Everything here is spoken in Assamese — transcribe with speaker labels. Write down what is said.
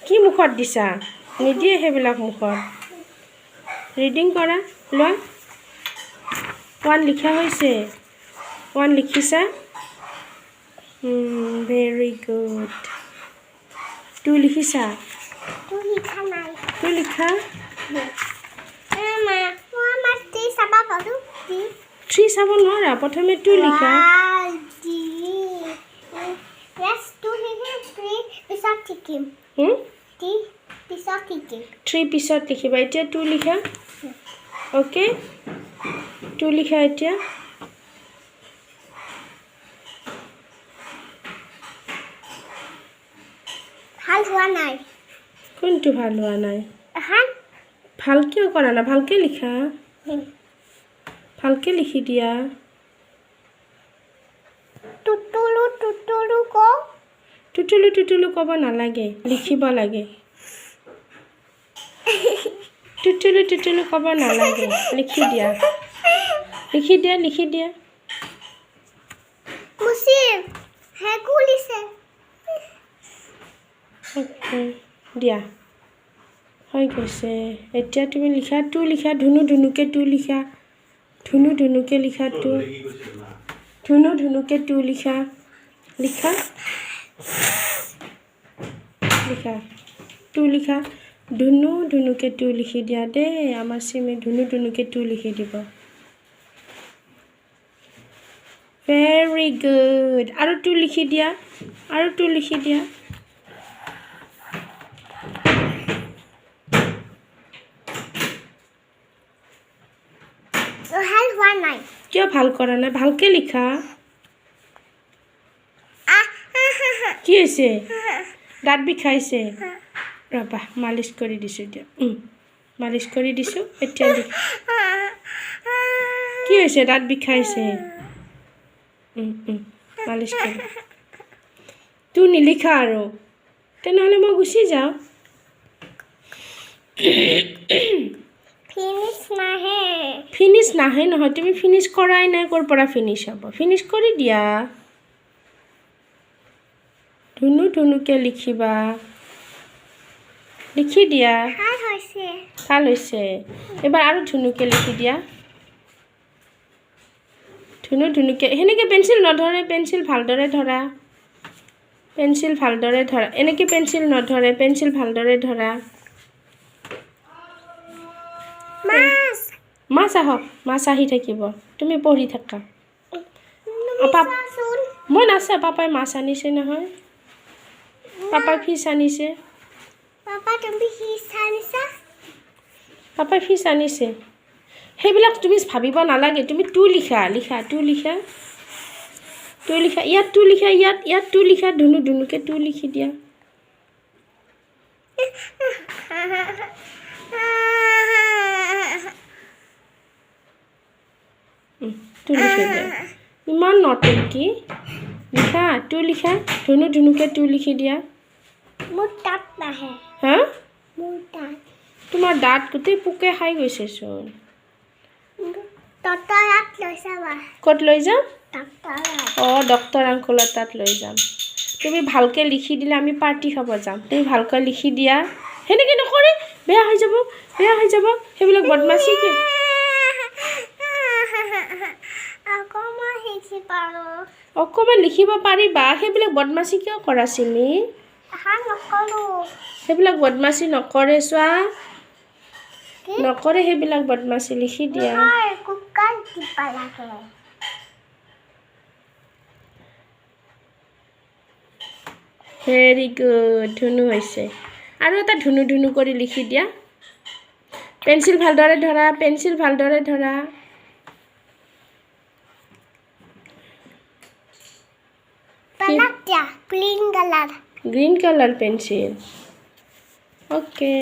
Speaker 1: কি মুখত দিছা নিদিয়ে সেইবিলাক মুখত ৰিডিং কৰা লোৱা 1 লিখা হৈছে 1 লিখিছা ভেৰি গুড 2 লিখিছা
Speaker 2: 2 লিখা নাই
Speaker 1: 2 লিখা
Speaker 2: মা 3 চাবা পাৰো
Speaker 1: 3 চাব নোৱাৰা প্ৰথমে 2 লিখা
Speaker 2: yes 2 লিখি 3 পিছত লিখিম
Speaker 1: 3 পিছত লিখিবা এতিয়া 2 লিখা ওকে 2 লিখা এতিয়া
Speaker 2: ভাল হোৱা নাই
Speaker 1: কোনটো ভাল হোৱা নাই
Speaker 2: হ্যাঁ
Speaker 1: ভাল কিয় কৰা না ভালকে লিখা ভালকে লিখি দিয়া
Speaker 2: টুটুলু কো
Speaker 1: টুটুলু ক'ব নালাগে লিখিব লাগে টুটুলু ক'ব নালাগে লিখি দিয়া
Speaker 2: মুসিৰ হেগুলিছে
Speaker 1: ওকে দিয়া হৈ গৈছে এতিয়া তুমি লিখা 2 লিখা ধুনুকে 2 লিখা ধুনুকে লিখা 2 ধুনুকে 2 লিখা লিখা 2 লিখা ধুনুকে 2 লিখি দিয়া দে আমাৰ সিমে ধুনুকে 2 লিখি দিব ভেৰি গুড আৰু 2 লিখি দিয়া
Speaker 2: ভাল হোৱা নাই
Speaker 1: কিয় ভাল কৰা নাই ভালকে লিখা কি হৈছে দাঁত বিষাইছে ৰবা মালিশ কৰি দিছো দিয়া মালিশ কৰি দিছো এতিয়া কি হৈছে দাঁত বিষাইছে মালিশ কৰি তুই নিলিখা আৰু তেনেহ'লে মই গুচি যাওঁ ফিনিশ নাহে নহয় তুমি ফিনিশ কৰাই নাই ক'ৰ পৰা ফিনিশ হ'ব ফিনিশ কৰি দিয়া ধুনুকে লিখিবা লিখি দিয়া ভাল হৈছে এবাৰ আৰু ধুনুকে লিখি দিয়া ধুনুকে সেনেকৈ পেঞ্চিল নধৰে পেঞ্চিল ভালদৰে ধৰা এনেকৈ পেঞ্চিল নধৰে পেঞ্চিল ভালদৰে ধৰা মাছ আহক মাছ আহি থাকিব তুমি পঢ়ি থাকা মই নাচা পাপাই মাছ আনিছে নহয় পাপাই ফিছ আনিছে পাপাই ফিছ আনিছে সেইবিলাক তুমি ভাবিব নালাগে তুমি 2 লিখা ইয়াত 2 লিখা ইয়াত 2 লিখা ধুনুকে 2 লিখি দিয়া ইমান নটংকি লিখা 2 লিখা ধুনুকে 2 লিখি দিয়া
Speaker 2: মোৰ দাঁত নাহে
Speaker 1: হা
Speaker 2: তোমাৰ
Speaker 1: দাঁত গোটেই পোকে খাই গৈছেচোন ক'ত লৈ যাম ডক্টৰ আংকুলৰ তাত লৈ যাম তুমি ভালকৈ লিখি দিলে আমি পাৰ্টি খাব যাম তুমি ভালকৈ লিখি দিয়া সেনেকৈ নকৰে বেয়া হৈ যাব সেইবিলাক বদমাচি কি অকণমান লিখিব পাৰিবা সেইবিলাক বদমাচি কিয় কৰা চিমি সেইবিলাক বদমাচি নকৰে চোৱা নকৰে সেইবিলাক বদমাচি লিখি দিয়া ভেৰি গুড ধুনু হৈছে আৰু এটা ধুনু কৰি লিখি দিয়া পেঞ্চিল ভালদৰে ধৰা গ্ৰীন কালাৰ পেঞ্চিল ওকে